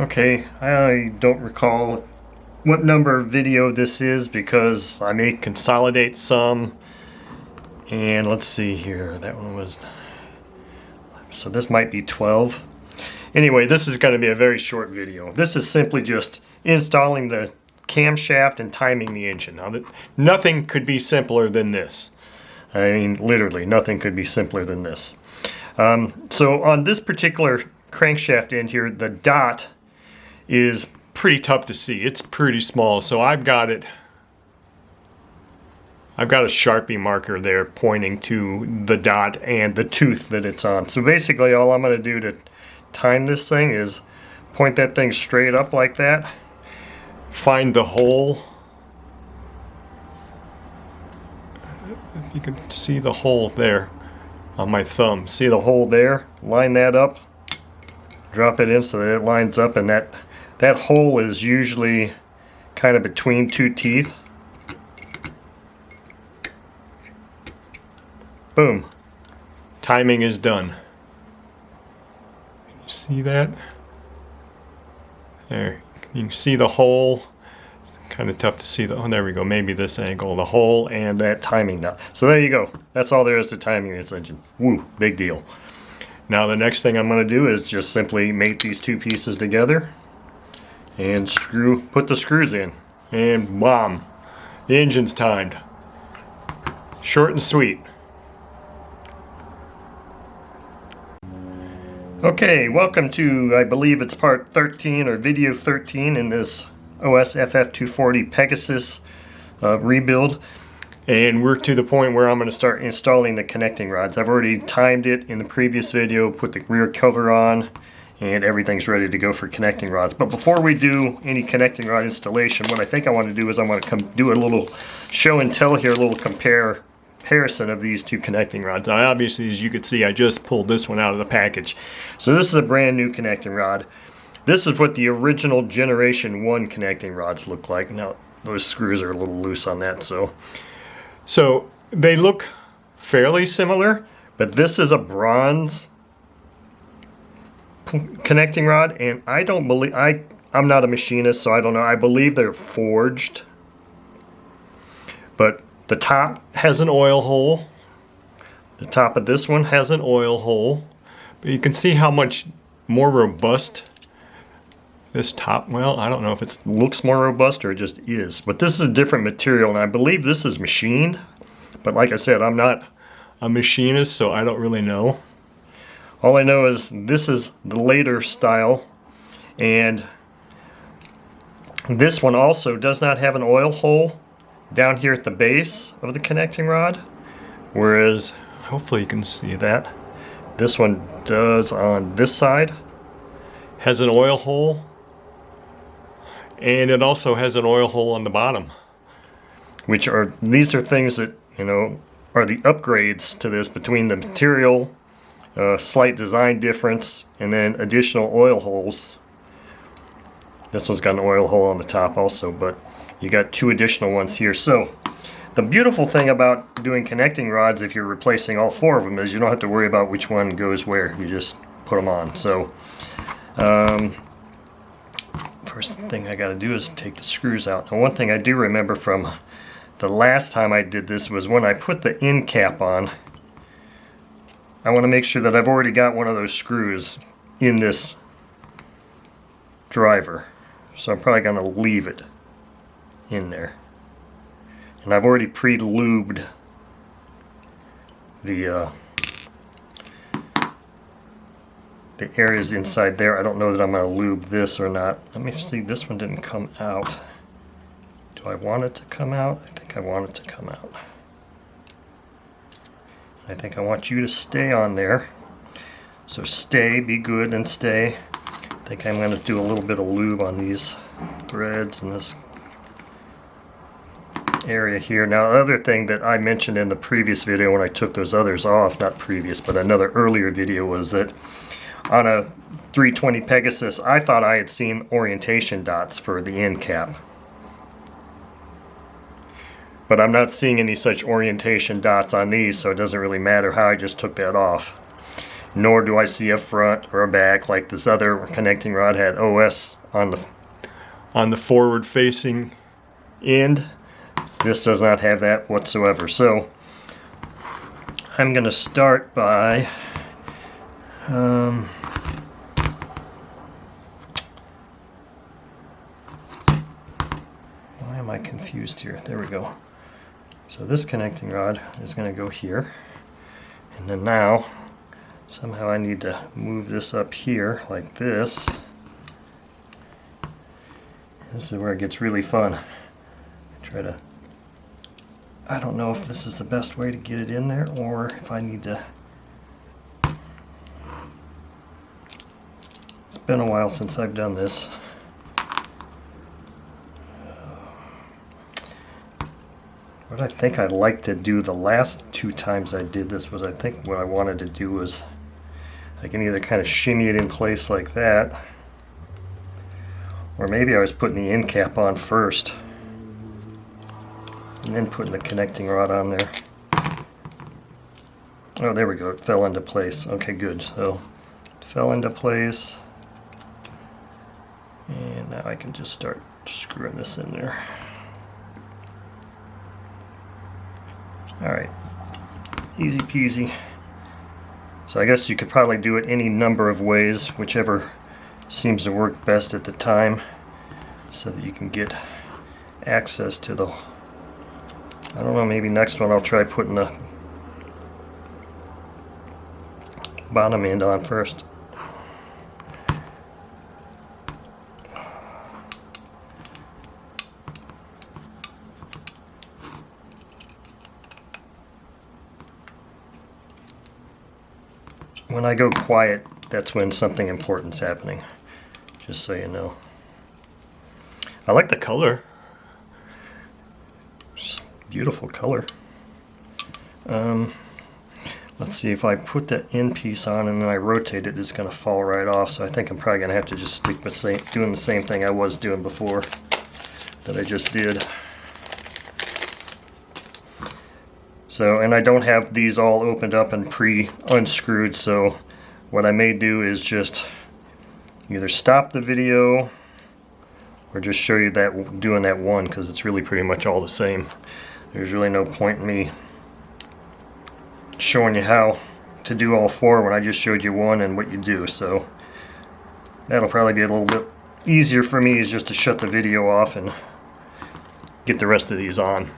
Okay, I don't recall what number video this is because I may consolidate some. And let's see here, that one was, so this might be 12. Anyway, this is going to be a very short video. This is simply just installing the camshaft and timing the engine. Now, nothing could be simpler than this. I mean, literally, nothing could be simpler than this. So on this particular crankshaft end here, the dot is pretty tough to see. It's pretty small, so I've got a Sharpie marker there pointing to the dot and the tooth that it's on. So basically all I'm going to do to time this thing is point that thing straight up like that, find the hole. If you can see the hole there on my thumb. See the hole there? Line that up, drop it in so that it lines up, and that hole is usually kind of between two teeth. Boom. Timing is done. Can you see that? There. You can see the hole. It's kind of tough to see the, oh, there we go. Maybe this angle, the hole and that timing knot. So there you go. That's all there is to timing this engine. Woo, big deal. Now the next thing I'm going to do is just simply mate these two pieces together and put the screws in, and bam, the engine's timed. Short and sweet. Okay, welcome to, I believe it's part 13 or video 13 in this OS FF-240 Pegasus rebuild. And we're to the point where I'm going to start installing the connecting rods. I've already timed it in the previous video, put the rear cover on, and everything's ready to go for connecting rods. But before we do any connecting rod installation, what I think I want to do is I want to do a little show and tell here, a little comparison of these two connecting rods. Now obviously, as you can see, I just pulled this one out of the package. So this is a brand new connecting rod. This is what the original Generation 1 connecting rods look like. Now those screws are a little loose on that, so they look fairly similar, but this is a bronze connecting rod, and I don't believe, I'm not a machinist, so I don't know. I believe they're forged, but the top has an oil hole. The top of this one has an oil hole, but you can see how much more robust this top, well, I don't know if it looks more robust or it just is, but this is a different material, and I believe this is machined, but like I said, I'm not a machinist, so I don't really know. All I know is this is the later style, and this one also does not have an oil hole down here at the base of the connecting rod, whereas, hopefully you can see that, this one does on this side. Has an oil hole, and it also has an oil hole on the bottom, these are things that, you know, are the upgrades to this between the material, slight design difference, and then additional oil holes. This one's got an oil hole on the top also, but you got two additional ones here. So the beautiful thing about doing connecting rods, if you're replacing all four of them, is you don't have to worry about which one goes where. You just put them on. So first thing I got to do is take the screws out. Now one thing I do remember from the last time I did this was when I put the end cap on, I want to make sure that I've already got one of those screws in this driver. So I'm probably going to leave it in there. And I've already pre-lubed the areas inside there. I don't know that I'm going to lube this or not. Let me see, this one didn't come out. Do I want it to come out? I think I want it to come out. I think I want you to stay on there. So stay, be good and stay. I think I'm going to do a little bit of lube on these threads and this area here. Now the other thing that I mentioned in the previous video when I took those others off, not previous, but another earlier video, was that on a 320 Pegasus, I thought I had seen orientation dots for the end cap. But I'm not seeing any such orientation dots on these, so it doesn't really matter how I just took that off. nor do I see a front or a back like this other connecting rod had OS on the forward facing end. This does not have that whatsoever. So I'm going to start by why am I confused here? There we go. So this connecting rod is going to go here, and then now somehow I need to move this up here like this. This is where it gets really fun. I don't know if this is the best way to get it in there or if I need to. It's been a while since I've done this. What I think I'd like to do the last 2 times I did this was, I think what I wanted to do was I can either kind of shimmy it in place like that, or maybe I was putting the end cap on first and then putting the connecting rod on there. Oh, there we go, it fell into place. Okay, good. So it fell into place, and now I can just start screwing this in there. Alright, easy peasy. So I guess you could probably do it any number of ways, whichever seems to work best at the time, so that you can get access to the, I don't know, maybe next one I'll try putting the bottom end on first. When I go quiet, that's when something important's happening, just so you know. I like the color. Just beautiful color. Let's see, if I put the end piece on and then I rotate it, it's going to fall right off. So I think I'm probably going to have to just stick with doing the same thing I was doing before that I just did. So, and I don't have these all opened up and pre-unscrewed, so what I may do is just either stop the video or just show you that doing that one, because it's really pretty much all the same. There's really no point in me showing you how to do all 4 when I just showed you one and what you do. So that'll probably be a little bit easier for me, is just to shut the video off and get the rest of these on.